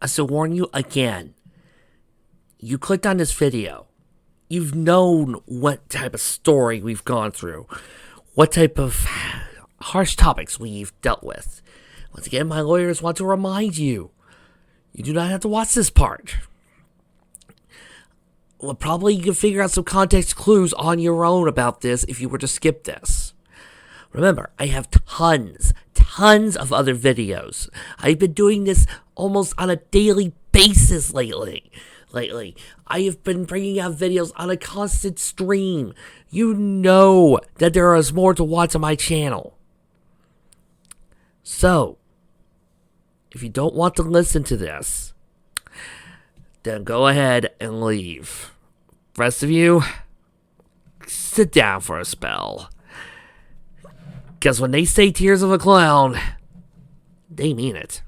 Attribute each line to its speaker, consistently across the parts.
Speaker 1: So warn you again. You clicked on this video. You've known what type of story we've gone through. What type of harsh topics we've dealt with. Once again, my lawyers want to remind you. You do not have to watch this part. Well, probably you can figure out some context clues on your own about this if you were to skip this. Remember, I have tons of other videos. I've been doing this almost on a daily basis lately. I have been bringing out videos on a constant stream. You know that there is more to watch on my channel. So, if you don't want to listen to this, then go ahead and leave. Rest of you, sit down for a spell. Because when they say tears of a clown, they mean it.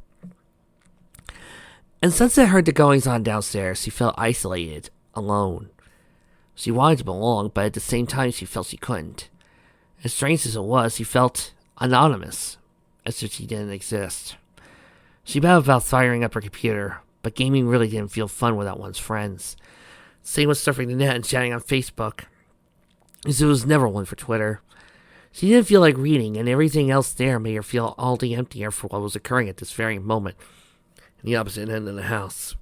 Speaker 1: And Sunset heard the goings-on downstairs. She felt isolated, alone. She wanted to belong, but at the same time she felt she couldn't. As strange as it was, she felt anonymous, as if she didn't exist. She battled about firing up her computer, but gaming really didn't feel fun without one's friends. Same with surfing the net and chatting on Facebook, as it was never one for Twitter. She didn't feel like reading, and everything else there made her feel all the emptier for what was occurring at this very moment in the opposite end of the house.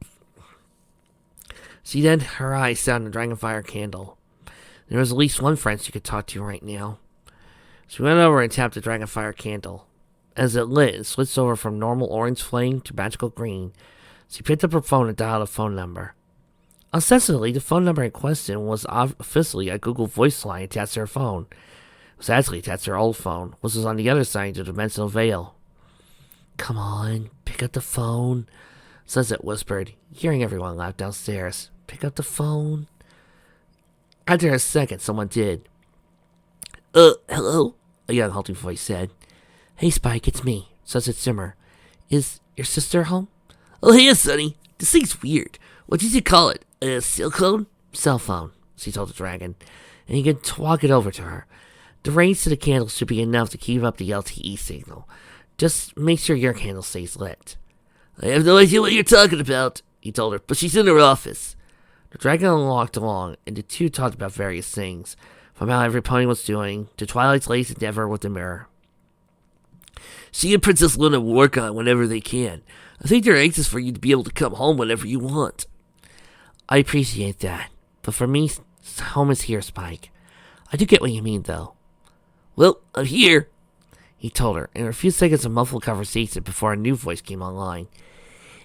Speaker 1: She then, her eyes set on the Dragonfire candle. There was at least one friend she could talk to right now. She went over and tapped the Dragonfire candle. As it lit, it switched over from normal orange flame to magical green. She picked up her phone and dialed a phone number. Ostensibly, the phone number in question was officially a Google Voice line attached to her phone. It was actually attached to her old phone, which was on the other side of the dimensional veil. "Come on, pick up the phone," Sunset whispered, hearing everyone laugh downstairs. "Pick up the phone." After a second, someone did. Hello?" a young halting voice said. "Hey, Spike, it's me, Sunset Simmer. Is your sister home?"
Speaker 2: "Oh, hey, Sonny. This thing's weird. What did you call it? A cell
Speaker 1: phone, she told the dragon, and he could walk it over to her. The range to the candle should be enough to keep up the LTE signal. Just make sure your candle stays lit.
Speaker 2: "I have no idea what you're talking about," he told her, "but she's in her office."
Speaker 1: The dragon walked along, and the two talked about various things, from how every pony was doing, to Twilight's latest endeavor with the mirror.
Speaker 2: "She and Princess Luna will work on it whenever they can. I think they're anxious for you to be able to come home whenever you want."
Speaker 1: "I appreciate that, but for me, home is here, Spike. I do get what you mean, though."
Speaker 2: "Well, I'm here,"
Speaker 1: he told her, and a few seconds of muffled conversation before a new voice came online.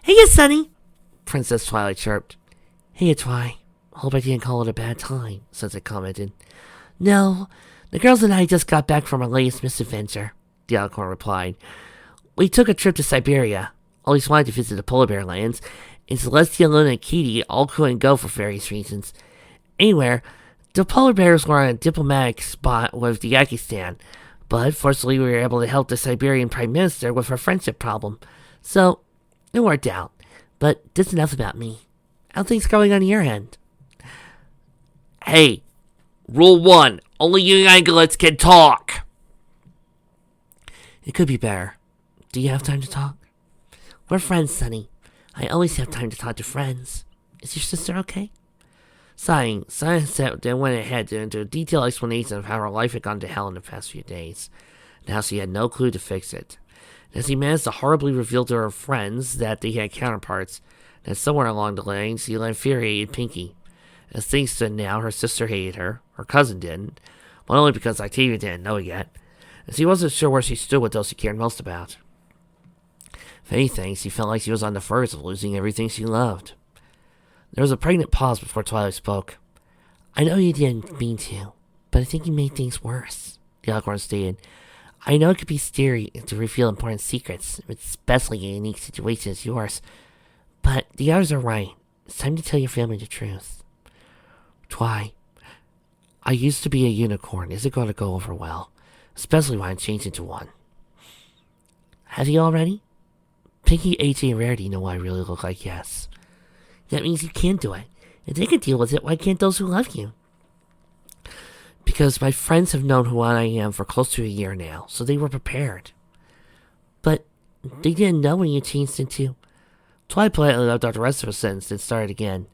Speaker 3: "Hey, yes, Sonny,"
Speaker 1: Princess Twilight chirped. "Hey, Twi. Hope I didn't call it a bad time," Sunset commented.
Speaker 3: "No, the girls and I just got back from our latest misadventure,"
Speaker 1: the Alicorn replied. "We took a trip to Siberia. Always wanted to visit the polar bear lands, and Celestia, Luna, and Kitty all couldn't go for various reasons. Anywhere, the polar bears were on a diplomatic spot with the Yakistan, but fortunately we were able to help the Siberian Prime Minister with her friendship problem. So, it worked out. But that's enough about me. How things going on your end?"
Speaker 2: "Hey, rule 1, only you Angelites can talk."
Speaker 1: "It could be better. Do you have time to talk?"
Speaker 3: "We're friends, Sonny. I always have time to talk to friends. Is your sister okay?"
Speaker 1: Sighing, Sunset then went ahead into a detailed explanation of how her life had gone to hell in the past few days, and how she had no clue to fix it. And as he managed to horribly reveal to her friends that they had counterparts, and that somewhere along the line she had infuriated Pinkie. As things stood now, her sister hated her cousin didn't, but only because Octavia didn't know it yet, and she wasn't sure where she stood with those she cared most about. If anything, she felt like she was on the verge of losing everything she loved. There was a pregnant pause before Twilight spoke.
Speaker 3: "I know you didn't mean to, but I think you made things worse,"
Speaker 1: the Alicorn stated.
Speaker 3: "I know it could be scary to reveal important secrets, especially in a unique situation as yours, but the others are right. It's time to tell your family the truth."
Speaker 1: "Twi, I used to be a unicorn. Is it going to go over well? Especially when I'm changed into one."
Speaker 3: "Have you already?"
Speaker 1: "Pinkie, AJ, and Rarity know what I really look like, yes."
Speaker 3: "That means you can do it. If they can deal with it, why can't those who love you?"
Speaker 1: "Because my friends have known who I am for close to a year now, so they were prepared."
Speaker 3: "But they didn't know when you changed into..."
Speaker 1: Twilight politely left out the rest of her sentence and started again.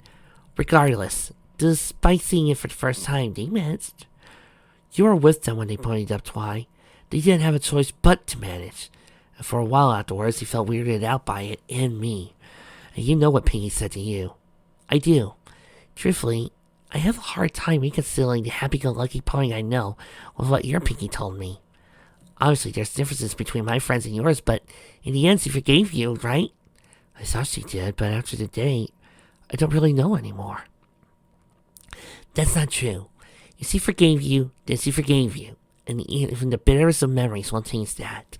Speaker 3: Regardless, despite seeing it for the first time, they managed. You were with them when they ponied up Twi. They didn't have a choice but to manage. And for a while afterwards, he felt weirded out by it and me. And you know what Pinky said to you. I do. Truthfully, I have a hard time reconciling the happy-go-lucky pony I know with what your Pinky told me. Obviously, there's differences between my friends and yours, but in the end, she forgave you, right? I thought she did, but after the date, I don't really know anymore. That's not true. If she forgave you, then she forgave you. And even the bitterest of memories won't change that.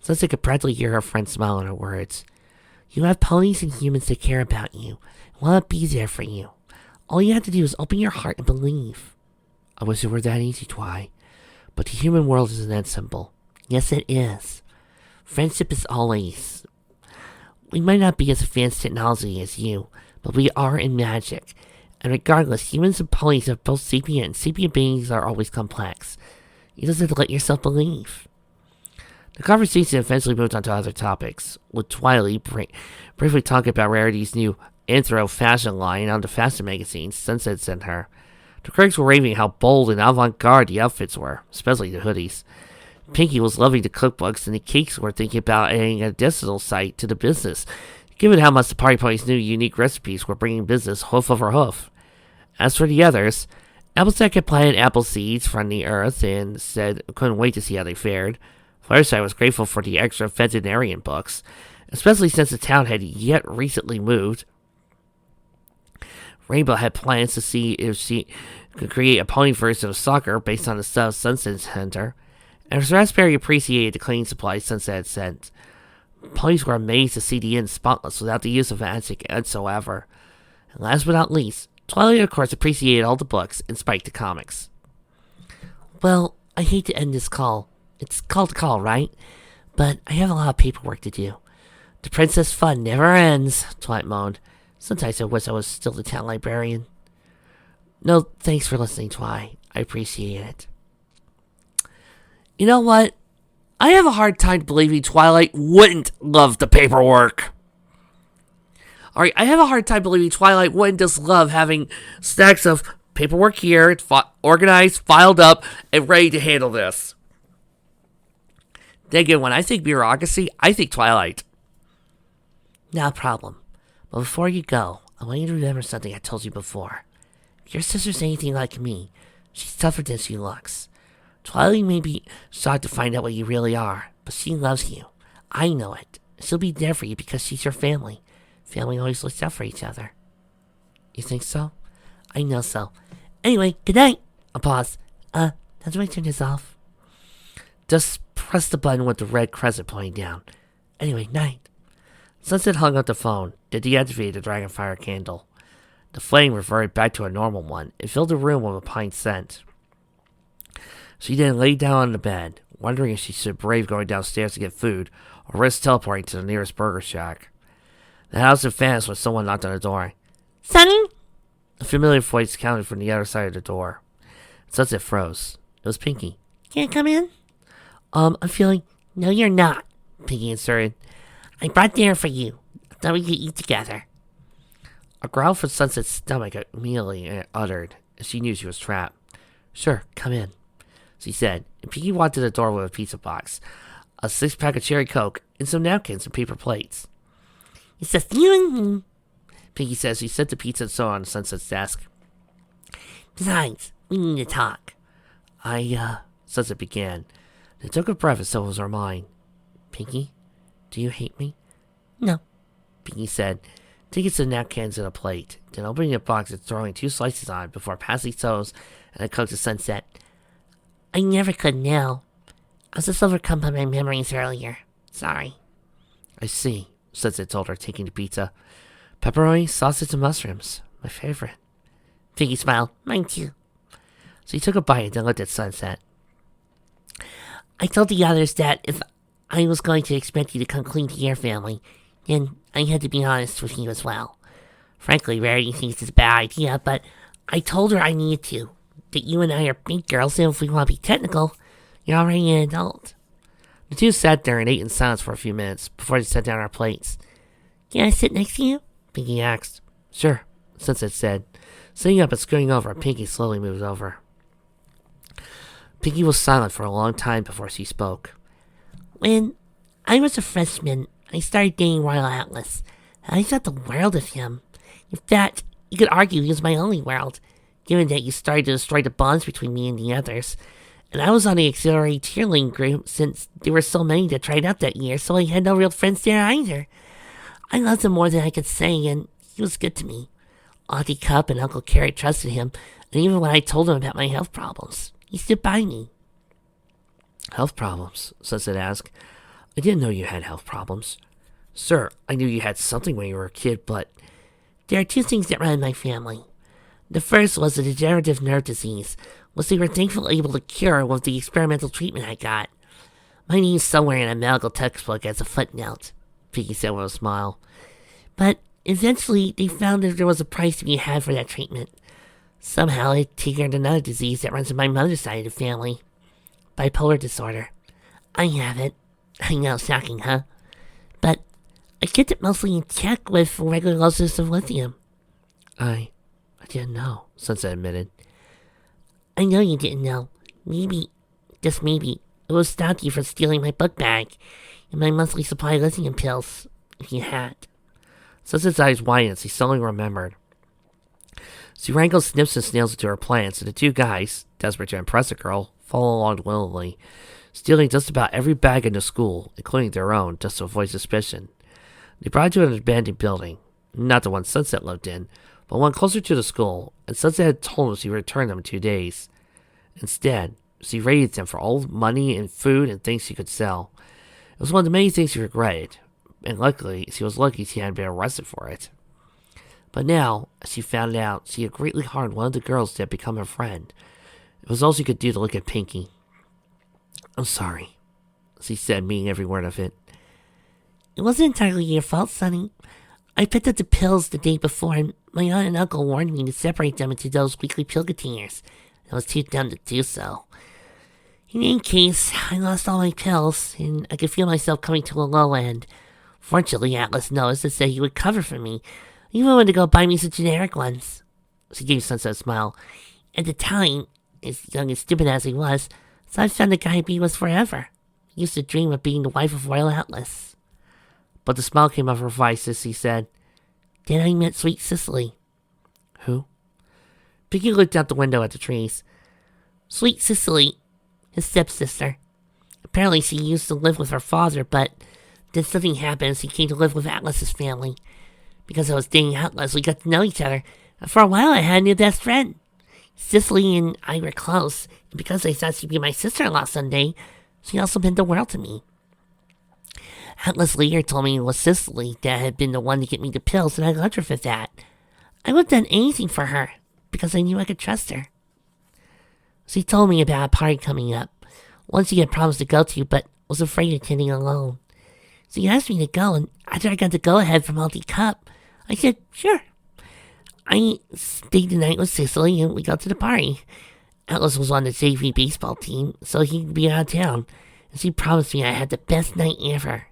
Speaker 3: Sunset could practically hear her friend smile at her words. You have ponies and humans that care about you and want to be there for you. All you have to do is open your heart and believe. I wish it were that easy, Twi. But the human world isn't that simple. Yes, it is. Friendship is always. We might not be as advanced technology as you, but we are in magic. And regardless, humans and ponies are both sapient, and sapient beings are always complex. You just have to let yourself believe. The conversation eventually moved on to other topics, with Twilight briefly talking about Rarity's new Anthro fashion line on the fashion magazines Sunset sent her. The critics were raving how bold and avant-garde the outfits were, especially the hoodies. Pinky was loving the cookbooks, and the Cakes were thinking about adding an additional site to the business, given how much the Party Pony's new unique recipes were bringing business hoof over hoof. As for the others, Applejack had planted apple seeds from the earth and said couldn't wait to see how they fared. Fluttershy was grateful for the extra veterinarian books, especially since the town had yet recently moved. Rainbow had plans to see if she could create a pony version of soccer based on the stuff Sunset sent her, and Raspberry appreciated the cleaning supplies Sunset had sent. Ponies were amazed to see the inn spotless without the use of magic whatsoever. And last but not least, Twilight, of course, appreciated all the books and spiked the comics. Well, I hate to end this call. It's called a call, right? But I have a lot of paperwork to do. The princess fun never ends, Twilight moaned. Sometimes I wish I was still the town librarian. No, thanks for listening, Twi. I appreciate it. You know what? I have a hard time believing Twilight wouldn't love the paperwork. Alright, I have a hard time believing Twilight wouldn't just love having stacks of paperwork here, organized, filed up, and ready to handle this. Then again, when I think bureaucracy, I think Twilight. No problem. But before you go, I want you to remember something I told you before. If your sister's anything like me, she's tougher than she looks. Twilight may be shocked to find out what you really are, but she loves you. I know it. She'll be there for you because she's your family. Family always looks out for each other. You think so? I know so. Anyway, good night. I'll pause. How do I turn this off? Just press the button with the red crescent pointing down. Anyway, night. Sunset hung up the phone, then deactivated the Dragonfire candle. The flame reverted back to a normal one. It filled the room with a pine scent. She then lay down on the bed, wondering if she should brave going downstairs to get food or risk teleporting to the nearest burger shack. The house had vanished when someone knocked on the door. Sonny? A familiar voice sounded from the other side of the door. Sunset froze. It was Pinky. Can't come in? I'm feeling... No, you're not, Pinky inserted. I brought dinner for you. I thought we could eat together. A growl from Sunset's stomach immediately uttered, as she knew she was trapped. Sure, come in, she said, and Pinky walked to the door with a pizza box, a 6-pack of cherry coke, and some napkins and paper plates. It's just you and me, Pinky says. She set the pizza and so on Sunset's desk. Besides, we need to talk. Sunset began. They took a breath and so was her mind. Pinky, do you hate me? No, Pinky said, taking some napkins and a plate, then opening the box and throwing 2 slices on before passing toes and a coke to Sunset. I never could now. I was just overcome by my memories earlier. Sorry. I see, Sunset told her, taking the pizza. Pepperoni, sausage, and mushrooms. My favorite. Pinky smiled. Mine too. So he took a bite and then looked at Sunset. I told the others that if I was going to expect you to come clean to your family, then I had to be honest with you as well. Frankly, Rarity thinks it's a bad idea, but I told her I needed to. That you and I are big girls, and if we want to be technical, you're already an adult. The two sat there and ate in silence for a few minutes before they set down our plates. Can I sit next to you?
Speaker 1: Pinky asked. Sure, Sunset said. Sitting up and scooting over, Pinky slowly moved over. Pinky was silent for a long time before she spoke.
Speaker 3: When I was a freshman, I started dating Royal Atlas. I thought the world of him. In fact, you could argue he was my only world, given that you started to destroy the bonds between me and the others. And I was on the auxiliary cheerleading group since there were so many that tried out that year, so I had no real friends there either. I loved him more than I could say, and he was good to me. Auntie Cup and Uncle Carrot trusted him, and even when I told him about my health problems, he stood by me.
Speaker 1: Health problems? Sunset asked. I didn't know you had health problems. Sir, I knew you had something when you were a kid, but...
Speaker 3: There are two things that run in my family. The first was a degenerative nerve disease, which they were thankfully able to cure with the experimental treatment I got. My name's somewhere in a medical textbook as a footnote, Pinky said with a smile. But eventually they found that there was a price to be had for that treatment. Somehow it triggered another disease that runs in my mother's side of the family. Bipolar disorder. I have it. I know, shocking, huh? But I kept it mostly in check with regular doses of lithium.
Speaker 1: I didn't know, Sunset admitted.
Speaker 3: I know you didn't know. Maybe, just maybe, it would stop you from stealing my book bag and my monthly supply of lithium pills, if you had.
Speaker 1: Sunset's eyes widened as he suddenly remembered. She wrangled snips and snails into her plans, and the two guys, desperate to impress the girl, followed along willingly, stealing just about every bag in the school, including their own, just to avoid suspicion. They brought her to an abandoned building, not the one Sunset lived in, but one closer to the school, and Sunset had told him she would return them in 2 days. Instead, she raided them for all money and food and things she could sell. It was one of the many things she regretted, and luckily, she was lucky she hadn't been arrested for it. But now, as she found out, she had greatly harmed one of the girls that had become her friend. It was all she could do to look at Pinky. I'm sorry, she said, meaning every word of it.
Speaker 3: It wasn't entirely your fault, Sonny. I picked up the pills the day before, and my aunt and uncle warned me to separate them into those weekly pill containers. I was too dumb to do so. In any case, I lost all my pills, and I could feel myself coming to a low end. Fortunately, Atlas noticed and said he would cover for me, even when to go buy me some generic ones. She gave Sunset a smile. At the time, as young and stupid as he was, so I found the guy he was forever. He used to dream of being the wife of Royal Atlas.
Speaker 1: But the smile came over her face as he said,
Speaker 3: Then I met Sweet Cicely.
Speaker 1: Who? Pinky looked out the window at the trees.
Speaker 3: Sweet Cicely, his stepsister. Apparently she used to live with her father, but then something happened and she came to live with Atlas's family. Because I was dating Atlas, we got to know each other. And for a while I had a new best friend. Cicely and I were close, and because I thought she'd be my sister-in-law someday, she also meant the world to me. Atlas later told me it was Cicely that had been the one to get me the pills, and I loved her for that. I would have done anything for her, because I knew I could trust her. She told me about a party coming up, one she had promised to go to, but was afraid of attending alone. She asked me to go, and after I got the go-ahead from Auntie Cup, I said, sure. I stayed the night with Cicely, and we got to the party. Atlas was on the JV baseball team, so he'd be out of town, and she promised me I had the best night ever.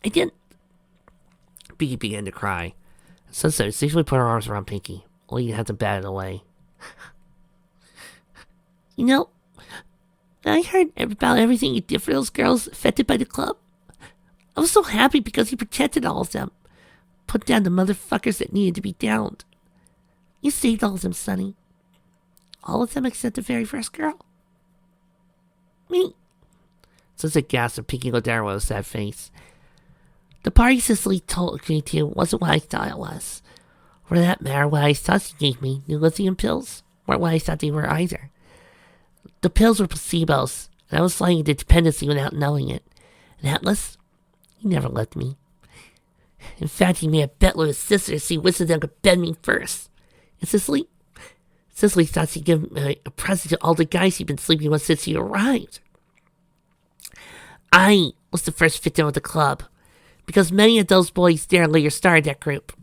Speaker 3: I didn't.
Speaker 1: Pinky began to cry. Sunset safely put her arms around Pinky, only you had to bat it away.
Speaker 3: You know, I heard about everything you did for those girls affected by the club. I was so happy because you protected all of them. Put down the motherfuckers that needed to be downed. You saved all of them, Sonny. All of them except the very first girl. Me.
Speaker 1: Sunset gasped and Pinky looked at her with a sad face.
Speaker 3: The party Cicely told me to wasn't what I thought it was. For that matter, what I thought she gave me, the lithium pills, weren't what I thought they were either. The pills were placebos, and I was sliding into dependency without knowing it. And Atlas, he never left me. In fact, he made a bet with his sister to see which of them could bed me first. And Cicely thought she'd give a present to all the guys she'd been sleeping with since she arrived. I was the first victim of the club, because many of those boys there later started that group.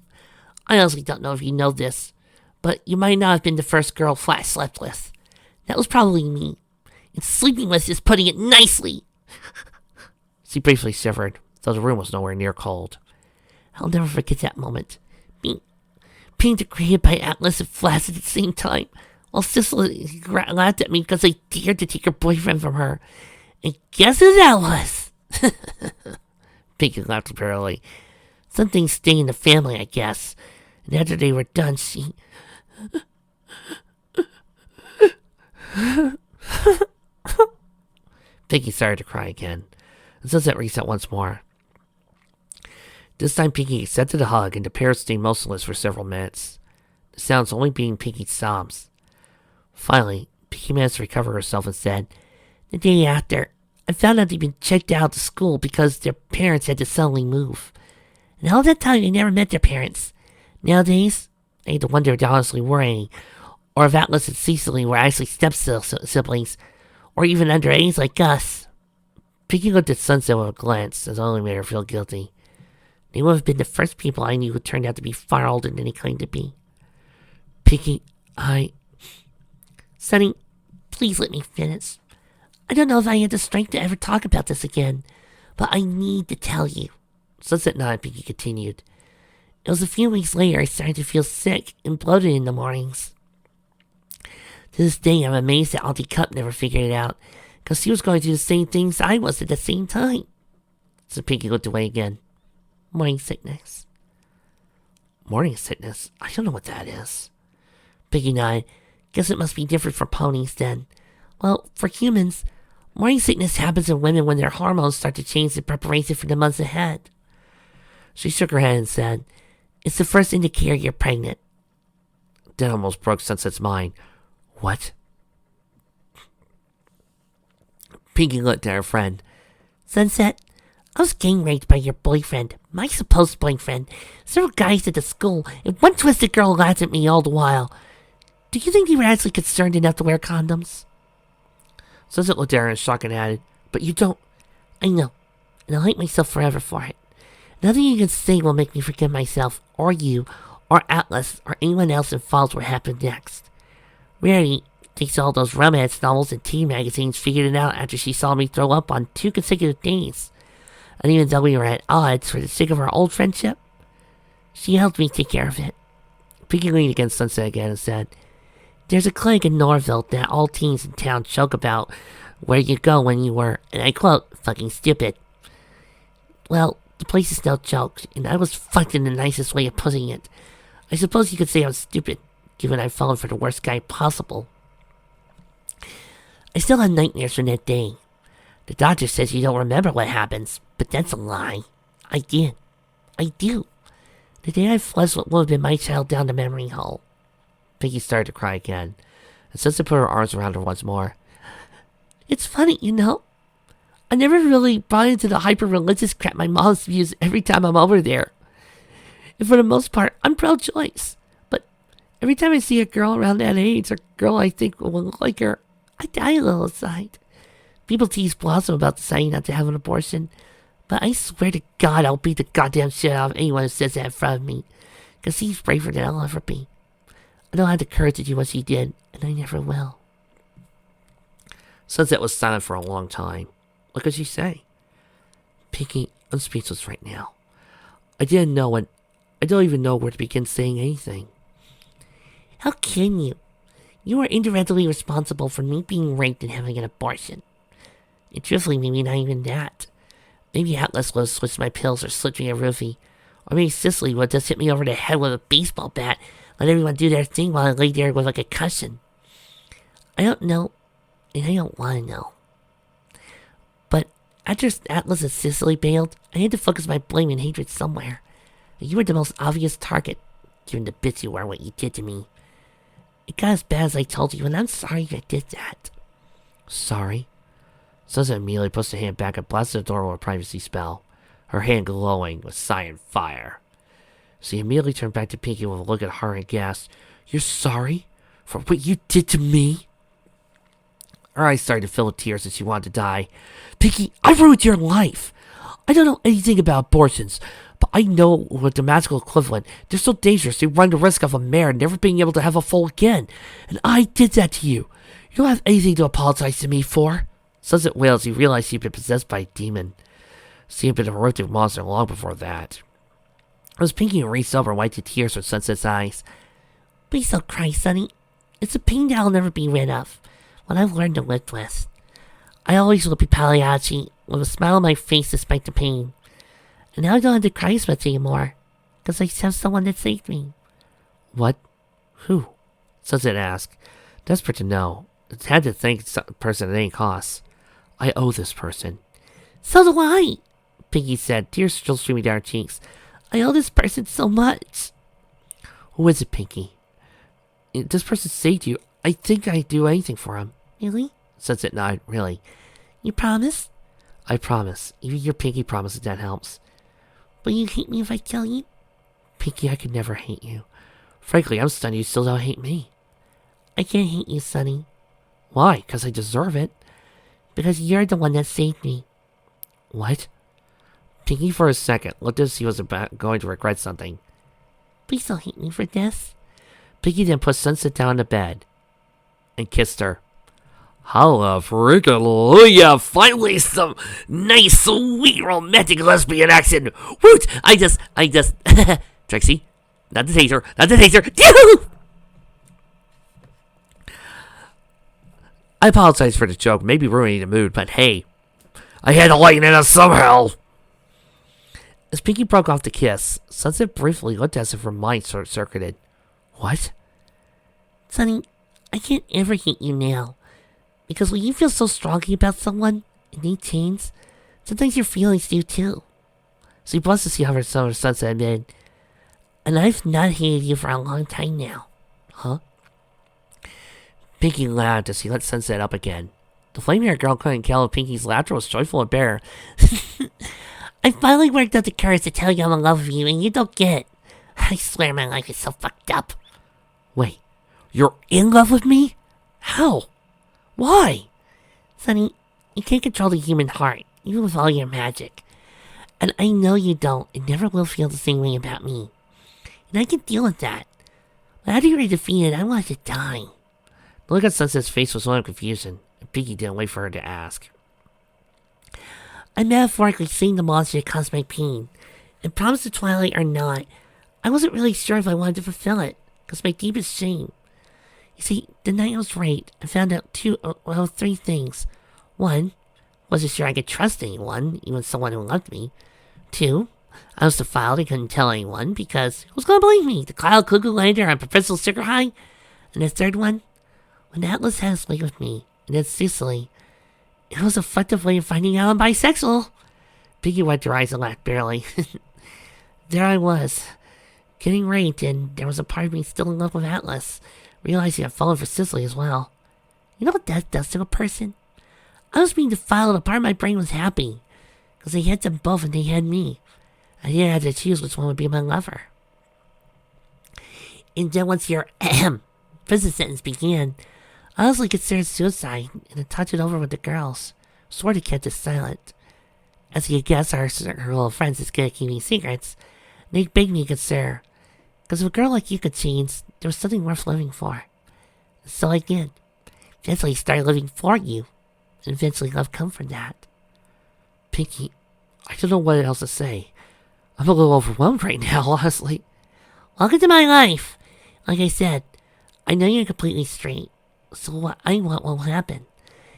Speaker 3: I honestly don't know if you know this, but you might not have been the first girl Flash slept with. That was probably me. And sleeping with is putting it nicely.
Speaker 1: She briefly shivered, though the room was nowhere near cold.
Speaker 3: I'll never forget that moment. Being degraded by Atlas and Flaccid at the same time, while Cicely laughed at me because I dared to take her boyfriend from her. And guess who that was?
Speaker 1: Pinky laughed apparently.
Speaker 3: Some things stay in the family, I guess. And after they were done, she...
Speaker 1: Pinky started to cry again, and Sunset reset once more. This time Pinky accepted a hug, and the pair stayed motionless for several minutes, the sounds only being Pinky's sobs. Finally, Pinky managed to recover herself and said,
Speaker 3: The day after, I found out they'd been checked out of school because their parents had to suddenly move. And all that time, I never met their parents. Nowadays, I hate to wonder if they honestly were any, or if Atlas and Cecily were actually step-siblings, or even underage like us.
Speaker 1: Pinky looked at Sunset with a glance, as only made her feel guilty.
Speaker 3: They would have been the first people I knew who turned out to be far older than they claimed to be.
Speaker 1: Pinky,
Speaker 3: Sonny, please let me finish. I don't know if I had the strength to ever talk about this again, but I need to tell you.
Speaker 1: Sunset nodded. Pinky continued.
Speaker 3: It was a few weeks later I started to feel sick and bloated in the mornings. To this day, I'm amazed that Auntie Cup never figured it out, because she was going through the same things I was at the same time.
Speaker 1: So Pinky looked away again.
Speaker 3: Morning sickness.
Speaker 1: Morning sickness? I don't know what that is.
Speaker 3: Pinky nodded. Guess it must be different for ponies then. Well, for humans, morning sickness happens in women when their hormones start to change in preparation for the months ahead.
Speaker 1: She shook her head and said,
Speaker 3: It's the first indicator you're pregnant.
Speaker 1: That almost broke Sunset's mind. What? Pinky looked at her friend.
Speaker 3: Sunset, I was gang raped by your boyfriend, my supposed boyfriend, several guys at the school, and one twisted girl laughed at me all the while. Do you think they were actually concerned enough to wear condoms?
Speaker 1: Sunset looked at her in shock and added, But you don't...
Speaker 3: I know, and I'll hate myself forever for it. Nothing you can say will make me forgive myself, or you, or Atlas, or anyone else involved what happened next. Rarity, thanks to all those romance novels and teen magazines, figured it out after she saw me throw up on 2 consecutive days. And even though we were at odds for the sake of our old friendship, she helped me take care of it.
Speaker 1: Pinky leaned against Sunset again and said,
Speaker 3: There's a clinic in Norville that all teens in town joke about where you go when you were, and I quote, fucking stupid. Well, the place is no joke, and I was fucked in the nicest way of putting it. I suppose you could say I was stupid, given I've fallen for the worst guy possible. I still have nightmares from that day. The doctor says you don't remember what happens, but that's a lie. I did. I do. The day I flushed what would have been my child down the memory hole.
Speaker 1: Pinky started to cry again, and Sunset put her arms around her once more.
Speaker 3: It's funny, you know. I never really bought into the hyper-religious crap my mom's views every time I'm over there. And for the most part, I'm pro-choice. But every time I see a girl around that age, or a girl I think will look like her, I die a little inside. People tease Blossom about deciding not to have an abortion, but I swear to God I'll beat the goddamn shit out of anyone who says that in front of me, because he's braver than I'll ever be. I don't have the courage to do what she did, and I never will.
Speaker 1: Sunset was silent for a long time. What could she say? Pinky, I'm speechless right now. I didn't know, and I don't even know where to begin saying anything.
Speaker 3: How can you? You are indirectly responsible for me being raped and having an abortion. And truthfully, maybe not even that. Maybe Atlas would have switched my pills or slipped me a roofie. Or maybe Cicely would have just hit me over the head with a baseball bat, let everyone do their thing while I lay there with a concussion. I don't know, and I don't want to know. But after Atlas and Cicely bailed, I had to focus my blame and hatred somewhere. And you were the most obvious target, given the bits you were what you did to me. It got as bad as I told you, and I'm sorry I did that.
Speaker 1: Sorry? Sunset immediately pushed her hand back and blasted the door with a privacy spell, her hand glowing with cyan fire. She immediately turned back to Pinky with a look at her and gasped, You're sorry? For what you did to me? Her eyes started to fill with tears and she wanted to die. Pinky, I ruined your life! I don't know anything about abortions, but I know with the magical equivalent, they're so dangerous they run the risk of a mare never being able to have a foal again. And I did that to you. You don't have anything to apologize to me for. Sunset wailed as he realized she'd been possessed by a demon. She had been a horrific monster long before that. It was Pinky who reached over and wiped the tears from Sunset's eyes.
Speaker 3: Please don't cry, Sonny. It's a pain that I'll never be rid of. What I've learned to live with. I always will be Pagliacci, with a smile on my face despite the pain. And now I don't have to cry as much anymore, because I have someone that saved me.
Speaker 1: What? Who? Sunset asked, desperate to know. It had to thank the person at any cost. I owe this person.
Speaker 3: So do I,
Speaker 1: Pinky said, tears still streaming down her cheeks.
Speaker 3: I owe this person so much.
Speaker 1: Who is it, Pinky? This person saved you. I think I'd do anything for him.
Speaker 3: Really?
Speaker 1: Sunset nodded, really.
Speaker 3: You promise?
Speaker 1: I promise. Even your Pinky promises that helps.
Speaker 3: Will you hate me if I kill you?
Speaker 1: Pinky, I could never hate you. Frankly, I'm stunned you still don't hate me.
Speaker 3: I can't hate you, Sonny.
Speaker 1: Why? Because I deserve it.
Speaker 3: Because you're the one that saved me.
Speaker 1: What? Pinky for a second looked as if he was going to regret something.
Speaker 3: Please don't hate me for this.
Speaker 1: Pinky then put Sunset down on the bed and kissed her. Hallelujah! Finally some nice, sweet, romantic lesbian action! Woot! I just... Trixie, not the taser, not the taser! I apologize for the joke, maybe ruining the mood, but hey, I had to lighten it up somehow! As Pinky broke off the kiss, Sunset briefly looked as if her mind short-circuited. What?
Speaker 3: Sonny, I can't ever hate you now. Because when you feel so strongly about someone, and they change, sometimes your feelings do too.
Speaker 1: So he blessed to see how her Sunset admitted,
Speaker 3: and I've not hated you for a long time now.
Speaker 1: Huh? Pinky laughed as he let Sunset up again. The flame-haired girl couldn't tell if Pinky's laughter was joyful or bare.
Speaker 3: I finally worked up the courage to tell you I'm in love with you, and you don't get it. I swear my life is so fucked up.
Speaker 1: Wait, you're in love with me? How? Why?
Speaker 3: Sonny, you can't control the human heart, even with all your magic. And I know you don't, and never will feel the same way about me. And I can deal with that. But after you're defeated, I want to die.
Speaker 1: The look on Sunset's face was one of confusion, and Pinky didn't wait for her to ask.
Speaker 3: I'm metaphorically seeing the monster that caused my pain. And promise to Twilight or not, I wasn't really sure if I wanted to fulfill it, because my deepest shame. You see, the night I was raped, I found out three things. One, wasn't sure I could trust anyone, even someone who loved me. Two, I was defiled and couldn't tell anyone, because who's gonna believe me? The Cloud Cuckoo Lander on Professor Sugar High? And the third one, when Atlas had his way with me, and then Cicely, it was a effective way of finding out I'm bisexual.
Speaker 1: Pinky wiped her eyes and laughed barely.
Speaker 3: There I was, getting raped, and there was a part of me still in love with Atlas, realizing I'd fallen for Cicely as well. You know what that does to a person? I was being defiled, and a part of my brain was happy, because they had them both and they had me. I didn't have to choose which one would be my lover. And then once your prison sentence began, I honestly considered suicide, and I talked it over with the girls. Sort of kept it silent. As you could guess, her little friends is good at keeping secrets. And they begged me to consider. Because if a girl like you could change, there was something worth living for. And so I did. Eventually started living for you. And eventually love come from that.
Speaker 1: Pinky, I don't know what else to say. I'm a little overwhelmed right now, honestly.
Speaker 3: Welcome to my life. Like I said, I know you're completely straight. So what I want will happen.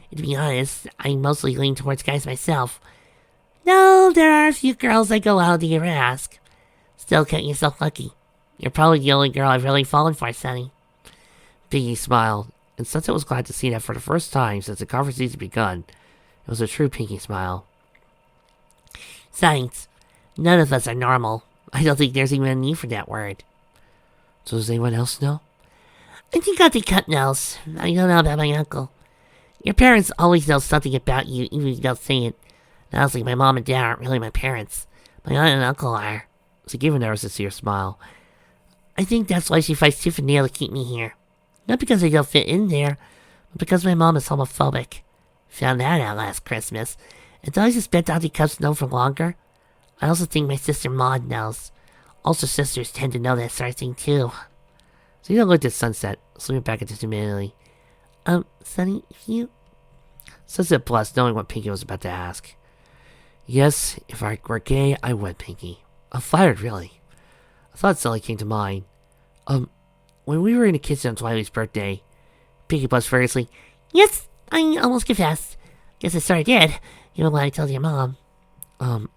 Speaker 3: And to be honest, I mostly lean towards guys myself. No, there are a few girls that go out to your ask. Still count yourself lucky. You're probably the only girl I've really fallen for, Sonny.
Speaker 1: Pinky smiled, and Sunset was glad to see that for the first time since the conversation had begun. It was a true Pinky smile.
Speaker 3: Science. None of us are normal. I don't think there's even a need for that word.
Speaker 1: So does anyone else know?
Speaker 3: I think Auntie Cut knows. I don't know about my uncle. Your parents always know something about you, even if you don't say it. And honestly, my mom and dad aren't really my parents. My aunt and uncle are.
Speaker 1: She gave a sincere smile.
Speaker 3: I think that's why she fights tooth and nail to keep me here. Not because I don't fit in there, but because my mom is homophobic. Found that out last Christmas. And though I suspect Auntie Cup's known for longer, I also think my sister Maud knows. Also, sisters tend to know that sort of thing too.
Speaker 1: So you looked at Sunset, slipping back into humanity.
Speaker 3: Sonny, you...
Speaker 1: Sunset blushed, knowing what Pinky was about to ask.
Speaker 3: Yes, if I were gay, I would, Pinky. I'm flattered, really. A thought suddenly came to mind. When we were in the kitchen on Twilight's birthday, Pinky buzzed furiously. Yes, I almost confessed. Guess I sort of did, even when I told your mom.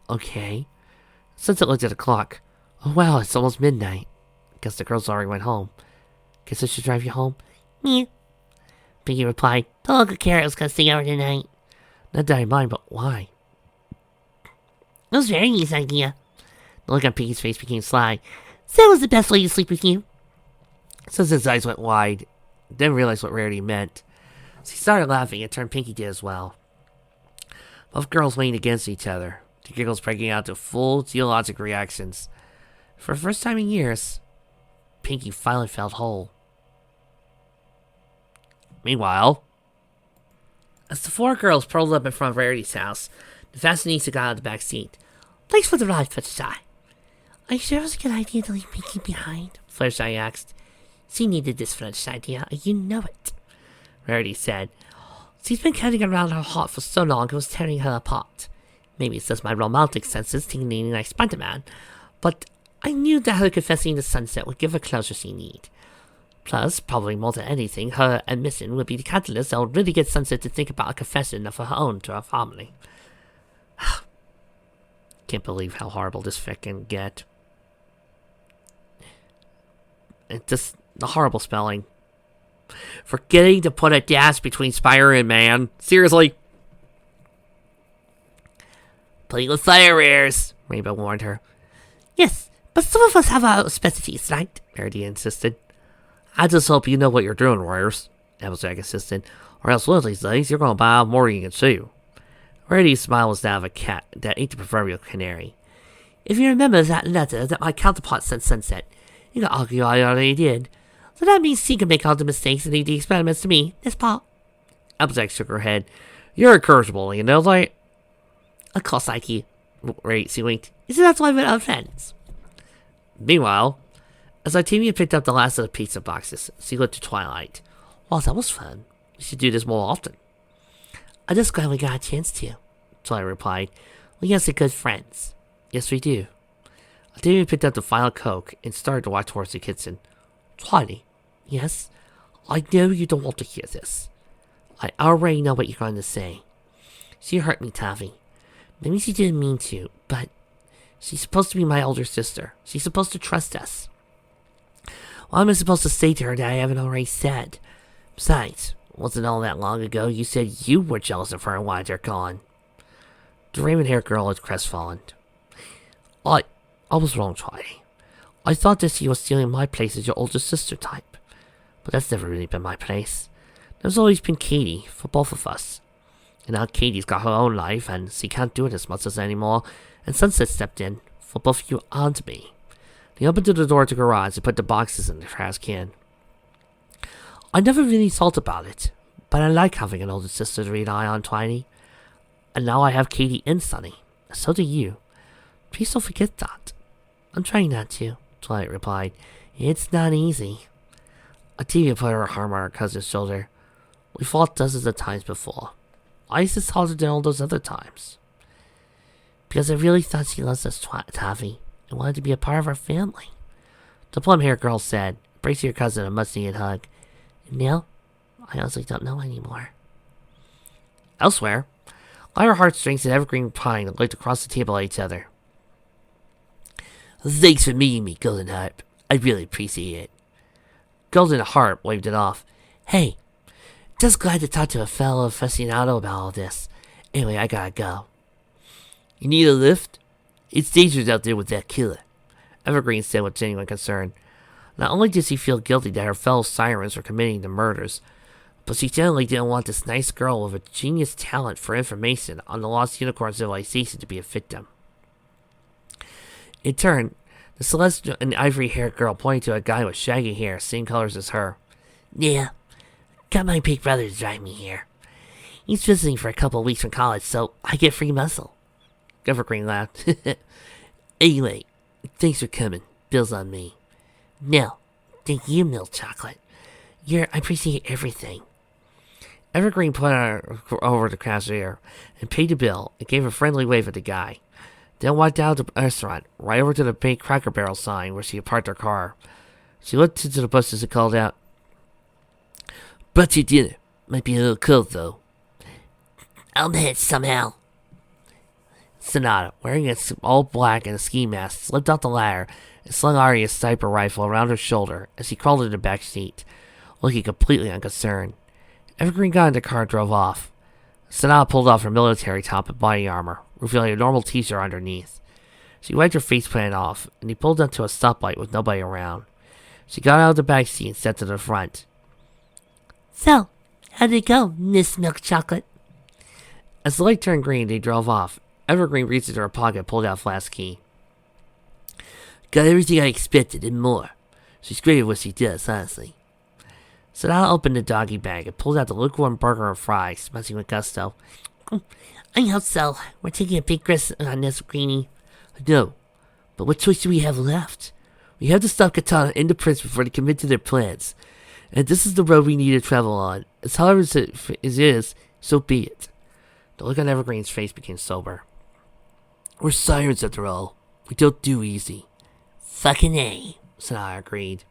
Speaker 3: Okay. Sunset looked at the clock. Oh wow, it's almost midnight. Guess the girls already went home. Guess I should drive you home? Yeah. Pinky replied, told Uncle Carrot was gonna stay over tonight. Not that I mind, but why? It was very nice idea. The look on Pinky's face became sly. So it was the best way to sleep with you. Sunset's eyes went wide, then realized what Rarity meant. So he started laughing, and turned Pinky did as well. Both girls leaned against each other, the giggles breaking out to full geologic reactions. For the first time in years, Pinky finally felt whole. Meanwhile, as the four girls pulled up in front of Rarity's house, the fashionista got out of the back seat. Thanks for the ride, Fluttershy. Are you sure it was a good idea to leave Pinky behind? Fluttershy asked. She needed this Fluttershy, dear. You know it. Rarity said. She's been carrying around her heart for so long it was tearing her apart. Maybe it's just my romantic senses tingling like Spider-Man, but I knew that her confessing to Sunset would give her closure she needed. Plus, probably more than anything, her admission would be the catalyst that would really get Sunset to think about a confession of her own to her family. Can't believe how horrible this fic can get. It's just the horrible spelling. Forgetting to put a dash between Spire and Man. Seriously. Play with fire rares, Rainbow warned her. Yes, but some of us have our specialties, right? Rarity insisted. I just hope you know what you're doing, Rares, Applejack insisted, or else one of these days you're going to buy more than you can chew. Rarity's smile was that of a cat that ate the proverbial canary. If you remember that letter that my counterpart sent Sunset, you can argue I already did. So that means she can make all the mistakes and leave the experiments to me, this part. Applejack shook her head. You're incorrigible, you know that? Of course I do. She winked. Isn't that why we're our friends? Meanwhile, as Artemia picked up the last of the pizza boxes, she looked to Twilight. Well, that was fun. We should do this more often. I'm just glad we got a chance to, Twilight replied. We are some good friends. Yes, we do. Artemia picked up the final Coke and started to walk towards the kitchen. Twilight, yes? I know you don't want to hear this. I already know what you're going to say. She hurt me, Taffy. Maybe she didn't mean to, but she's supposed to be my older sister. She's supposed to trust us. What am I supposed to say to her that I haven't already said? Besides, wasn't all that long ago you said you were jealous of her and wanted her gone. The raven-haired girl looked crestfallen. I was wrong, Twilight. I thought that she was stealing my place as your older sister type. But that's never really been my place. There's always been Katie, for both of us. And now Katie's got her own life, and she can't do it as much as anymore, and Sunset stepped in, for both you and me. They opened the door to the garage and put the boxes in the trash can. I never really thought about it, but I like having an older sister to rely on, Twiny. And now I have Katie and Sunny. So do you. Please don't forget that. I'm trying not to, Twilight replied. It's not easy. Artemia put her arm on her cousin's shoulder. We fought dozens of times before. Why is this harder than all those other times? Because I really thought she loves us, Taffy, and wanted to be a part of our family. The plum-haired girl said, embracing your cousin a much-needed hug. And now, I honestly don't know anymore. Elsewhere, Lyra Heartstrings and Evergreen Pine looked across the table at each other. Thanks for meeting me, Golden Harp. I really appreciate it. Golden Harp waved it off. Hey, just glad to talk to a fellow aficionado about all this. Anyway, I gotta go. You need a lift? It's dangerous out there with that killer, Evergreen said with genuine concern. Not only did she feel guilty that her fellow sirens were committing the murders, but she generally didn't want this nice girl with a genius talent for information on the lost unicorn civilization to be a victim. In turn, the celestial and ivory-haired girl pointed to a guy with shaggy hair, same colors as her. Yeah, got my big brother to drive me here. He's visiting for a couple of weeks from college, so I get free muscle. Evergreen laughed. Anyway, thanks for coming. Bill's on me. No, thank you, milk chocolate. I appreciate everything.
Speaker 1: Evergreen put her over the cashier and paid the bill and gave a friendly wave at the guy. Then walked down to the restaurant, right over to the big Cracker Barrel sign where she had parked her car. She looked into the bushes and called out, "Brought you dinner. Might be a little cold, though."
Speaker 3: I'll manage somehow.
Speaker 1: Sonata, wearing all black and a ski mask, slipped off the ladder and slung Arya's sniper rifle around her shoulder as he crawled into the back seat, looking completely unconcerned. Evergreen got in the car and drove off. Sonata pulled off her military top and body armor, revealing a normal t-shirt underneath. She wiped her faceplant off, and he pulled up to a stoplight with nobody around. She got out of the back seat and stepped to the front.
Speaker 3: So, how'd it go, Miss Milk Chocolate?
Speaker 1: As the light turned green, they drove off. Evergreen reached into her pocket and pulled out a flask key.
Speaker 2: Got everything I expected and more. She's great at what she does, honestly.
Speaker 1: Sonata opened the doggy bag and pulled out the lukewarm burger and fries, messing with gusto.
Speaker 3: I hope so. We're taking a big risk on this, Greenie.
Speaker 2: No, but what choice do we have left? We have to stop Katana and the Prince before they commit to their plans. And this is the road we need to travel on. As hard as it is, so be it.
Speaker 1: The look on Evergreen's face became sober.
Speaker 2: We're sirens after all. We don't do easy.
Speaker 3: Fucking A,
Speaker 1: Sonata agreed.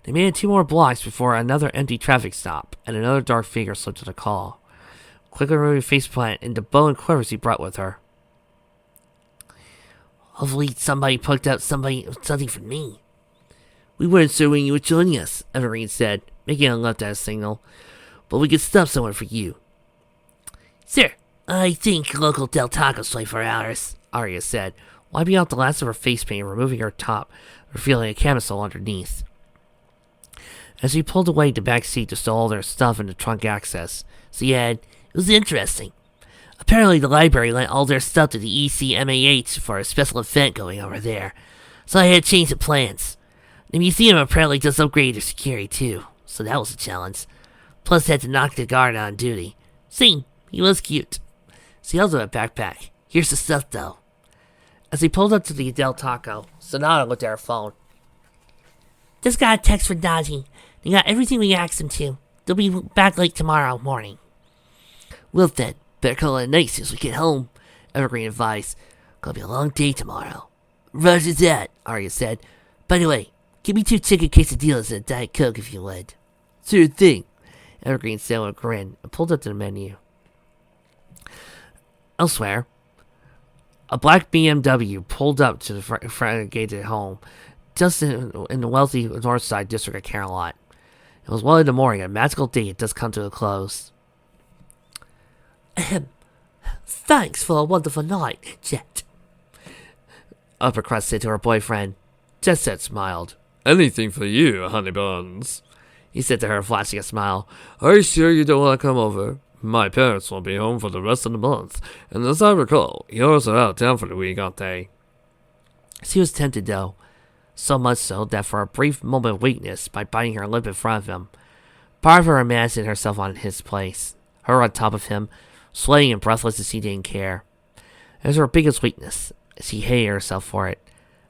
Speaker 1: They made it 2 more blocks before another empty traffic stop, and another dark figure slipped to the call. Quickly removing faceplant and the bow and quivers he brought with her.
Speaker 3: Hopefully somebody poked out something for me.
Speaker 2: We weren't sure when you were joining us, Evergreen said, making a left-eye signal. But we could stop somewhere for you.
Speaker 3: Sir, I think local Del Taco's 24 hours,
Speaker 1: Arya said, wiping out the last of her face paint and removing her top, revealing a camisole underneath. As he pulled away the back seat to stow all their stuff into trunk access,
Speaker 3: she had, it was interesting. Apparently the library lent all their stuff to the ECMAH for a special event going over there, so I had to change the plans. The museum apparently does upgrade their security too, so that was a challenge. Plus had to knock the guard on duty. See, he was cute.
Speaker 1: She held him a backpack.
Speaker 3: Here's the stuff though.
Speaker 1: As he pulled up to the Del Taco, Sonata looked at her phone.
Speaker 3: Just got a text from Dodgy. They got everything we asked them to. They'll be back late tomorrow morning.
Speaker 2: Well then, better call it night as we get home, Evergreen advised. Gonna be a long day tomorrow. Roger that, Arya said. By the way, give me 2 chicken quesadillas and a Diet Coke if you would. Sure thing,
Speaker 1: Evergreen said with a grin and pulled up to the menu. Elsewhere, a black BMW pulled up to the front of the gated home, just in the wealthy north side district of Carolot. It was 1 in the morning, and a magical day had just come to a close.
Speaker 3: Thanks for a wonderful night, Jet.
Speaker 1: Uppercrust said to her boyfriend. Jet Set smiled.
Speaker 4: Anything for you, honey buns,
Speaker 1: he said to her, flashing a smile.
Speaker 4: Are you sure you don't want to come over? My parents won't be home for the rest of the month, and as I recall, yours are out of town for the week, aren't they?
Speaker 1: She was tempted, though. So much so that for a brief moment of weakness, by biting her lip in front of him, part of her imagined herself on his place, her on top of him, sweating and breathless as he didn't care. It was her biggest weakness. She hated herself for it.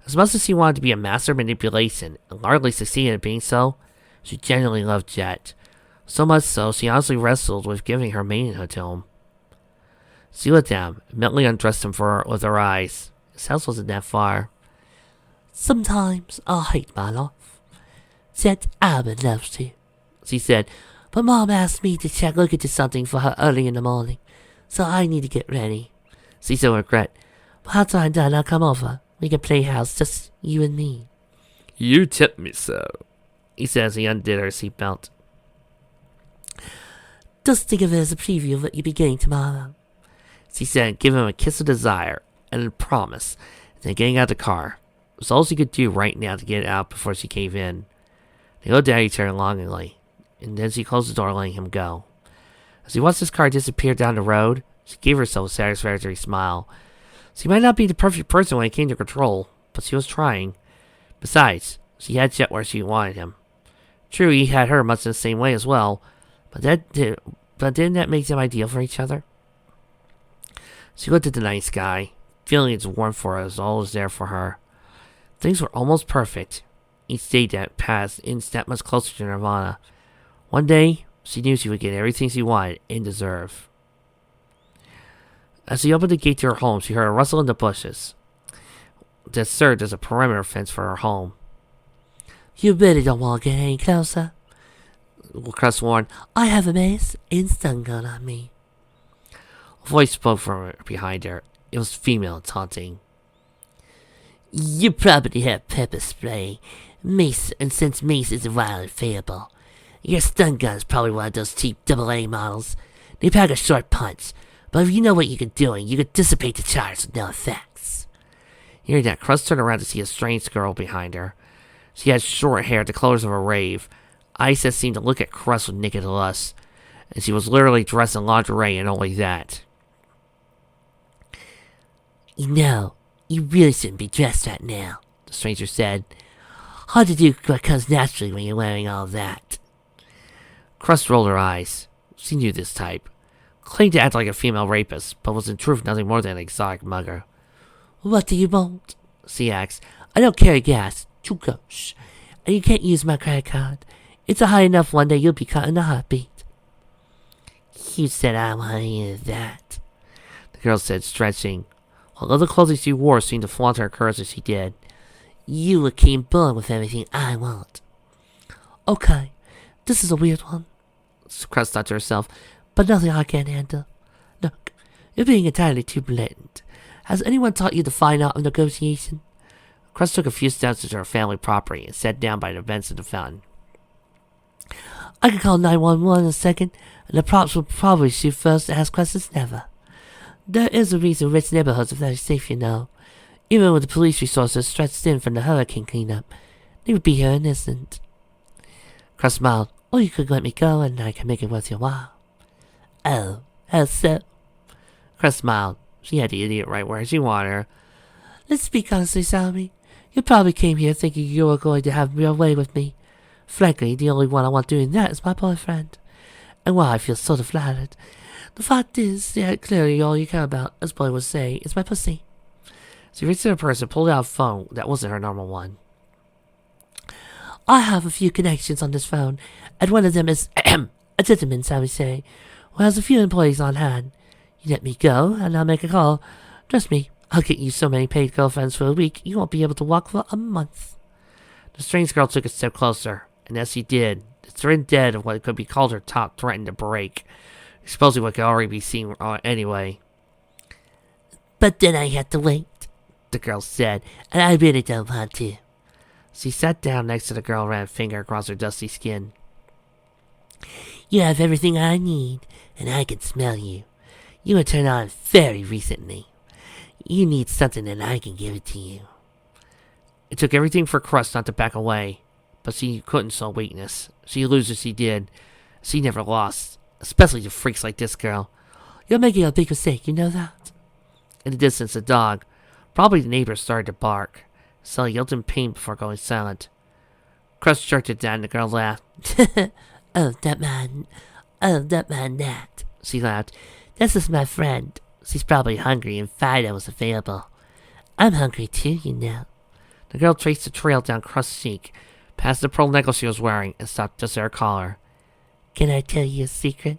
Speaker 1: As much as she wanted to be a master of manipulation, and largely succeeded at being so, she genuinely loved Jet. So much so, she honestly wrestled with giving her maidenhood to him. She looked at him, and mentally undressed him with her eyes. His house wasn't that far.
Speaker 3: Sometimes I hate my life. Jet Abba loves you, she said, but Mom asked me to look into something for her early in the morning, so I need to get ready.
Speaker 1: She said with regret.
Speaker 3: But after I'm done, I'll come over. We can play house, just you and me.
Speaker 4: You tipped me so,
Speaker 1: he said as he undid her seatbelt.
Speaker 3: Just think of it as a preview of what you'll be getting tomorrow,
Speaker 1: she said, giving him a kiss of desire and a promise, and then getting out of the car. It was all she could do right now to get out before she caved in. They looked at each other longingly, and then she closed the door, letting him go. As he watched his car disappear down the road, she gave herself a satisfactory smile. She might not be the perfect person when it came to control, but she was trying. Besides, she had Jet where she wanted him. True, he had her much in the same way as well, but didn't that make them ideal for each other? She looked at the night sky, feeling its warmth for her as all was there for her. Things were almost perfect. Each day that passed inched that much closer to Nirvana. One day, She knew she would get everything she wanted and deserved. As she opened the gate to her home, she heard a rustle in the bushes that served as a perimeter fence for her home.
Speaker 2: You really don't want to get any closer.
Speaker 1: Crust warned.
Speaker 2: I have a mace and stun gun on me.
Speaker 1: A voice spoke from behind her. It was female and taunting.
Speaker 2: You probably have pepper spray, mace, and since mace is wildly available, your stun gun is probably one of those cheap AA models. They pack a short punch, but if you know what you're doing, you could dissipate the charge with no effects.
Speaker 1: Hearing that, Crust turned around to see a strange girl behind her. She had short hair, the colors of a rave, eyes that seemed to look at Crust with naked lust, and she was literally dressed in lingerie and only that.
Speaker 2: You know, you really shouldn't be dressed right now,
Speaker 1: the stranger said.
Speaker 2: Hard to do what comes naturally when you're wearing all that.
Speaker 1: Crust rolled her eyes. She knew this type. Claimed to act like a female rapist, but was in truth nothing more than an exotic mugger.
Speaker 2: What do you want?
Speaker 1: She asked.
Speaker 2: I don't carry gas. Too close. And you can't use my credit card. It's a high enough one that you'll be caught in a heartbeat. You said I want any of that,
Speaker 1: the girl said, stretching, while other clothing she wore seemed to flaunt her curves as she did.
Speaker 2: You were came born with everything I want. Okay, this is a weird one,
Speaker 1: Crust thought to herself,
Speaker 2: but nothing I can't handle. Look, you're being entirely too blatant. Has anyone taught you the fine art of negotiation?
Speaker 1: Crust took a few steps into her family property and sat down by the bench of the fountain.
Speaker 2: I could call 911 in a second, and the props will probably shoot first and ask questions never. There is a reason rich neighborhoods are very safe, you know. Even with the police resources stretched in from the hurricane cleanup, they would be here innocent.
Speaker 1: Crust smiled.
Speaker 2: Or you could let me go and I can make it worth your while. Oh, how so?
Speaker 1: Crust smiled. She had the idiot right where she wanted her.
Speaker 2: Let's speak honestly, Sammy. You probably came here thinking you were going to have your way with me. Frankly, the only one I want doing that is my boyfriend. And while I feel sort of flattered, the fact is that clearly all you care about, as Boy would say, is my pussy.
Speaker 1: She reached in her purse and pulled out a phone that wasn't her normal one.
Speaker 2: I have a few connections on this phone, and one of them is a gentleman, shall we say, who has a few employees on hand. You let me go, and I'll make a call. Trust me, I'll get you so many paid girlfriends for a week, you won't be able to walk for a month.
Speaker 1: The strange girl took a step closer, and as she did, the thin dead of what could be called her top threatened to break, exposing what could already be seen anyway.
Speaker 2: But then I had to wait, the girl said, and I really don't want to.
Speaker 1: She sat down next to the girl and ran a finger across her dusty skin.
Speaker 2: You have everything I need, and I can smell you. You were turned on very recently. You need something and I can give it to you.
Speaker 1: It took everything for Crust not to back away, but she couldn't show weakness. She lose as she did. She never lost, especially to freaks like this girl.
Speaker 2: You're making a big mistake, you know that?
Speaker 1: In the distance, a dog, probably the neighbor, started to bark. Sally yelled in pain before going silent. Crust jerked it down and the girl laughed.
Speaker 2: Oh, that man, that.
Speaker 1: She laughed.
Speaker 2: This is my friend. She's probably hungry and Fido was available. I'm hungry too, you know.
Speaker 1: The girl traced the trail down Crust's cheek, past the pearl necklace she was wearing, and stopped just at her collar.
Speaker 2: Can I tell you a secret?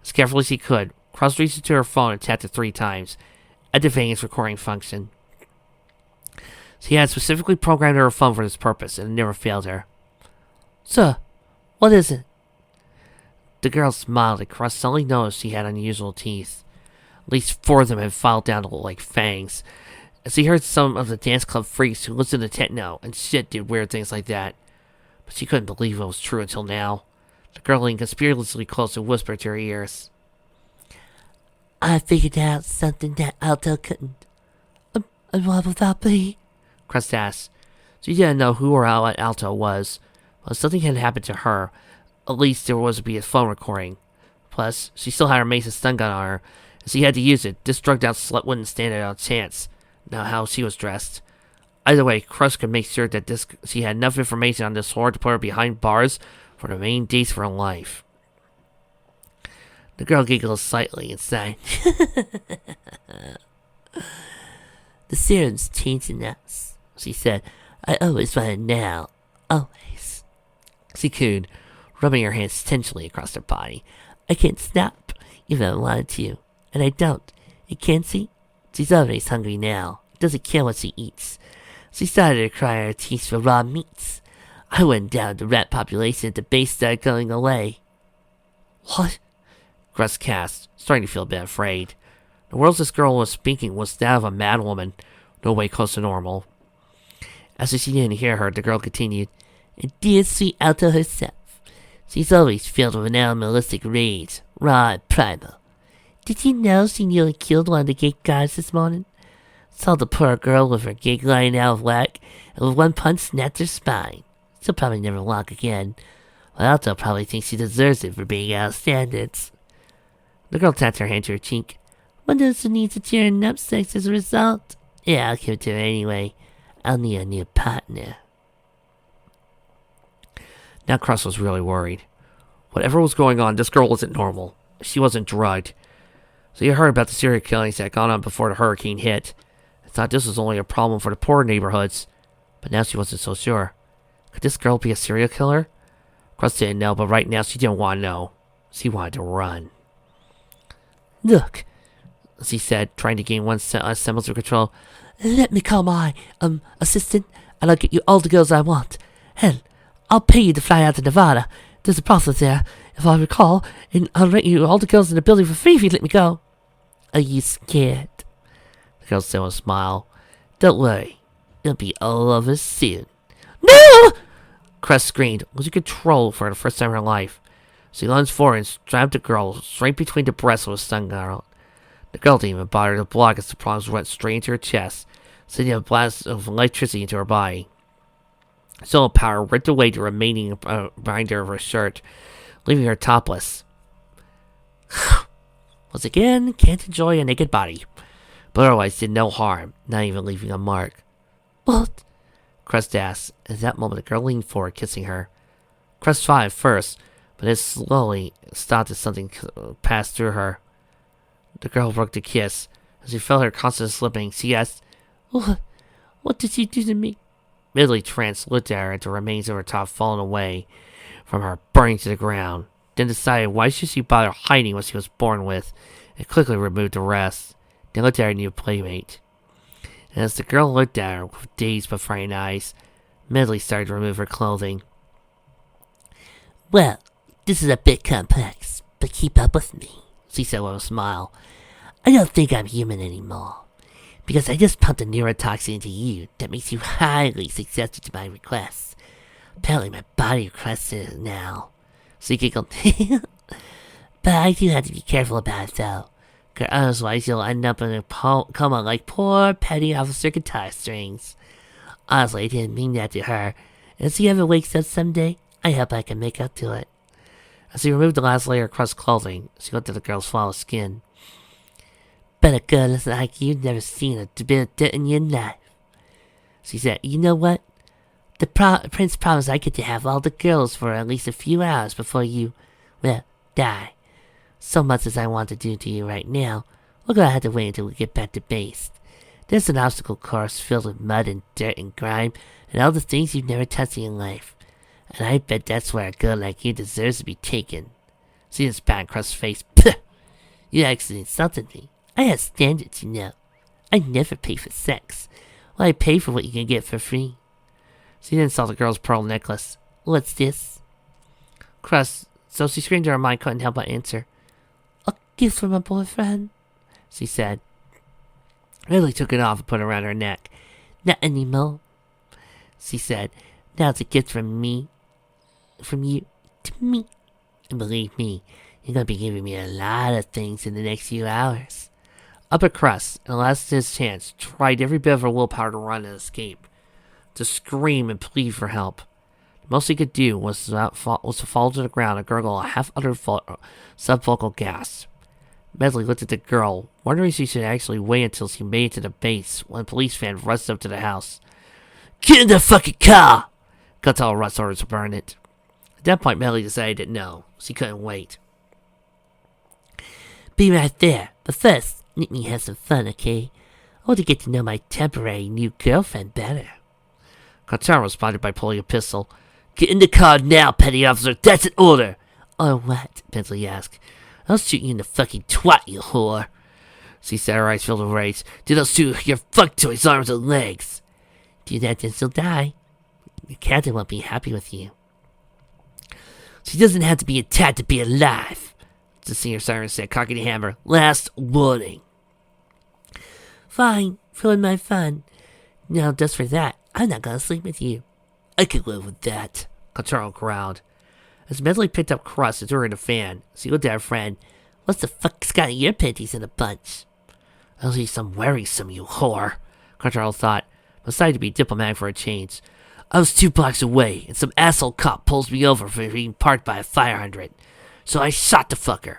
Speaker 1: As carefully as she could, Crust reached into her phone and tapped it 3 times, activating its recording function. She had specifically programmed her phone for this purpose, and it never failed her.
Speaker 2: Sir, what is it?
Speaker 1: The girl smiled, and Crust suddenly noticed she had unusual teeth. At least 4 of them had filed down to look like fangs. As he heard some of the dance club freaks who listened to techno and shit did weird things like that. But she couldn't believe it was true until now. The girl leaned conspicuously close and whispered to her ears.
Speaker 2: I figured out something that Alto couldn't. And what would that be?
Speaker 1: Crust asked. She didn't know who or what Alto was, but something had happened to her. At least there was to be a phone recording. Plus, she still had her mace and stun gun on her, and she had to use it. This drugged out slut wouldn't stand a chance. Now how she was dressed. Either way, Crust could make sure that she had enough information on this whore to put her behind bars for the main days for her life. The girl giggled slightly and sighed.
Speaker 2: The serum's changing us, she said. I always want it now. Always.
Speaker 1: She cooed,
Speaker 3: rubbing her hands tensionally across her body. I can't stop, even if I wanted to. And I don't. You can't see? She's always hungry now. Doesn't care what she eats. She started to cry her teeth for raw meats. I went down the rat population at the base started going away. What? Gruss gasped, starting to feel a bit afraid. The words this girl was speaking was that of a mad woman, no way close to normal. As if she didn't hear her, the girl continued, And dear sweet Alto herself. She's always filled with an animalistic rage, raw and primal. Did you know she nearly killed one of the gate guards this morning? Saw the poor girl with her gig lying out of whack, and with one punch snapped her spine. She'll probably never walk again. But Alto probably thinks she deserves it for being out of standards. The girl tapped her hand to her cheek. Wonder if she needs a cheering up sex as a result? Yeah, I'll give it to her anyway. I'll need a new partner. Now Crust was really worried. Whatever was going on, this girl wasn't normal. She wasn't drugged. So you heard about the serial killings that had gone on before the hurricane hit. I thought this was only a problem for the poor neighborhoods. But now she wasn't so sure. Could this girl be a serial killer? Crust didn't know, but right now she didn't want to know. She wanted to run. Look, she said, trying to gain one semblance of control. Let me call my, assistant, and I'll get you all the girls I want. Hell, I'll pay you to fly out to Nevada. There's a process there, if I recall, and I'll rent you all the girls in the building for free if you let me go. Are you scared? The girl said with a smile. Don't worry, it'll be all over soon. No! Crest screamed, losing control for the first time in her life. She lunged forward and stabbed the girl straight between the breasts with a stun gun. The girl didn't even bother to block as the prongs went straight into her chest, sending a blast of electricity into her body. Solar power ripped away the remaining binder of her shirt, leaving her topless. Once again, can't enjoy a naked body, but otherwise did no harm, not even leaving a mark. What? Crest asked. At that moment, the girl leaned forward, kissing her. Crest tried at first, but it slowly stopped as something passed through her. The girl broke the kiss. As she felt her constantly slipping, she asked, What did you do to me? Medley Trance looked at her at the remains of her top falling away from her, burning to the ground, then decided why should she bother hiding what she was born with, and quickly removed the rest. Then looked at her new playmate. And as the girl looked at her with dazed but frightened eyes, Medley started to remove her clothing. Well, this is a bit complex, but keep up with me, she said with a smile. I don't think I'm human anymore, because I just pumped a neurotoxin into you that makes you highly successful to my requests. Apparently my body requests it now. She giggled. But I do have to be careful about it though, because otherwise you'll end up in a coma like poor petty officer guitar strings. Honestly, I didn't mean that to her, and if she ever wakes up someday, I hope I can make up to it. As she removed the last layer of crushed clothing, she looked at the girl's flawless skin. Bet a girl looks like you've never seen a bit of dirt in your life. She said, You know what? The prince promised I get to have all the girls for at least a few hours before you, well, die. So much as I want to do to you right now, we're gonna have to wait until we get back to base. There's an obstacle course filled with mud and dirt and grime and all the things you've never touched in your life. And I bet that's where a girl like you deserves to be taken. See this spat across his face. Puh! You actually insulted me. I have standards, you know. I never pay for sex. Well, I pay for what you can get for free. She then saw the girl's pearl necklace. What's this? Crust, so she screamed to her mind, couldn't help but answer. A gift from a boyfriend, she said. Lily took it off and put it around her neck. Not anymore, she said. Now it's a gift from me. From you to me. And believe me, you're gonna be giving me a lot of things in the next few hours. Upper Crust, in the last his chance, tried every bit of her willpower to run and escape, to scream and plead for help. The most he could do was to fall to the ground and gurgle a half-uttered subvocal gasp. Medley looked at the girl, wondering if she should actually wait until she made it to the base when a police van rushed up to the house. Get in the fucking car! Got all Russ orders to burn it. At that point, Medley decided that no, she couldn't wait. Be right there, but first, let me have some fun, okay? I want to get to know my temporary new girlfriend better. Cartara responded by pulling a pistol.
Speaker 2: Get in the car now, petty officer. That's an order.
Speaker 3: Or what? Bentley asked.
Speaker 2: I'll shoot you in the fucking twat, you whore.
Speaker 3: She said, her eyes filled with rage.
Speaker 2: Then I'll shoot your fuck toys, arms, and legs.
Speaker 3: Do that, then she'll die. The captain won't be happy with you.
Speaker 2: She doesn't have to be attacked to be alive, the senior siren said, cocking the hammer. Last warning.
Speaker 3: Fine, ruin my fun. Now, just for that, I'm not gonna sleep with you.
Speaker 2: I can live with that,
Speaker 3: Cartaro growled. As Bentley picked up crust and threw her in the fan, she looked at her friend.
Speaker 2: What the fuck's got your panties in a bunch?
Speaker 3: At least I'm worrisome, you whore, Cartaro thought, but decided to be diplomatic for a change.
Speaker 2: I was 2 blocks away, and some asshole cop pulls me over for being parked by a fire hydrant. So I shot the fucker,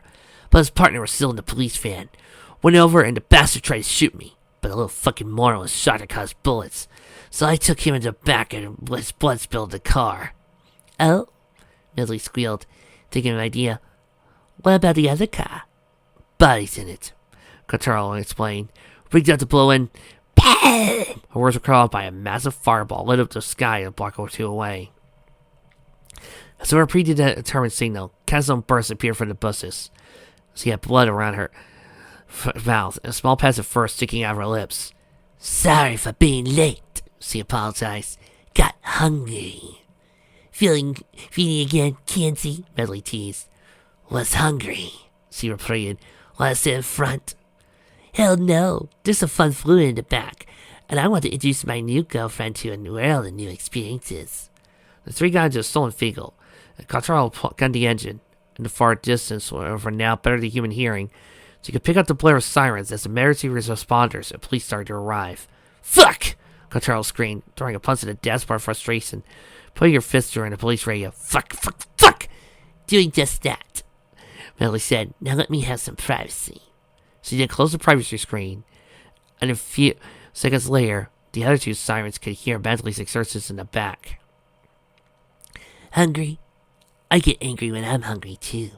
Speaker 2: but his partner was still in the police van. Went over, and the bastard tried to shoot me, but the little fucking moron was shot to cause bullets. So I took him in the back, and his blood spilled in the car.
Speaker 3: Oh? Bentley squealed, thinking of an idea. What about the other car?
Speaker 2: Bodies in it, Cartaro explained. Rigged out to blow in.
Speaker 3: Bam!
Speaker 2: Her words were cut off by a massive fireball lit up the sky a block or two away. As her predetermined signal, Canzone burst appeared from the bushes. She had blood around her mouth and a small patch of fur sticking out of her lips.
Speaker 3: Sorry for being late, she apologized. Got hungry. Feeling again, Kenzie? Bentley teased.
Speaker 2: Was hungry, she repeated. Want to sit in front?
Speaker 3: Hell no. There's some fun fluid in the back, and I want to introduce my new girlfriend to a world of new experiences.
Speaker 2: The three got into a stolen vehicle. Cartaro gunned the engine. In the far distance, for now better than human hearing, she could pick up the blare of sirens as emergency responders and police started to arrive.
Speaker 3: Fuck!
Speaker 2: Cartaro screamed, throwing a punch at the dashboard of frustration, putting her fist during the police radio. Fuck!
Speaker 3: Doing just that, Bentley said. Now let me have some privacy.
Speaker 2: She did close the privacy screen, and a few seconds later, the other two sirens could hear Bentley's exertions in the back.
Speaker 3: Hungry? I get angry when I'm hungry, too.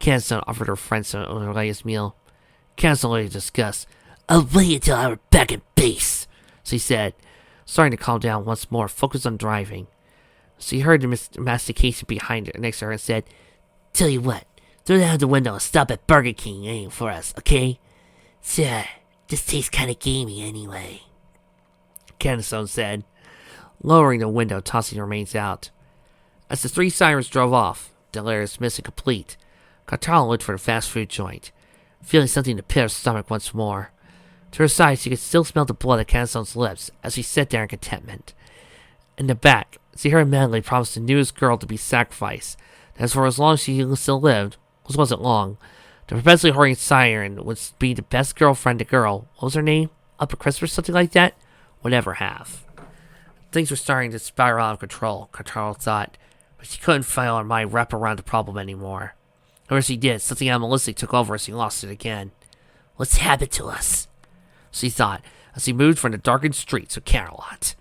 Speaker 2: Canzone offered her friend some of her latest meal. Canzone looked disgust.
Speaker 3: I'll wait until I'm back at base,
Speaker 2: she said, starting to calm down once more, focused on driving. She heard the mastication behind her, next to her, and said,
Speaker 3: Tell you what, throw that out the window and stop at Burger King waiting for us, okay? Sure, this tastes kind of gamey anyway,
Speaker 2: Canzone said, lowering the window, tossing the remains out. As the three sirens drove off, Delirious mission complete, Cartaro looked for the fast food joint, feeling something in the pit of her stomach once more. To her side, she could still smell the blood at Canzone's lips as she sat there in contentment. In the back, she heard Manley promise the newest girl to be sacrificed, and as for as long as she still lived, which wasn't long, the perpetually hurrying siren would be the best girlfriend the girl, what was her name? Upper Christmas, something like that, would ever have. Things were starting to spiral out of control, Cartaro thought, but she couldn't feel her mind wrap around the problem anymore. Or as she did, something animalistic took over as she lost it again.
Speaker 3: What's happened to us?
Speaker 2: She thought, as she moved from the darkened streets of Camelot.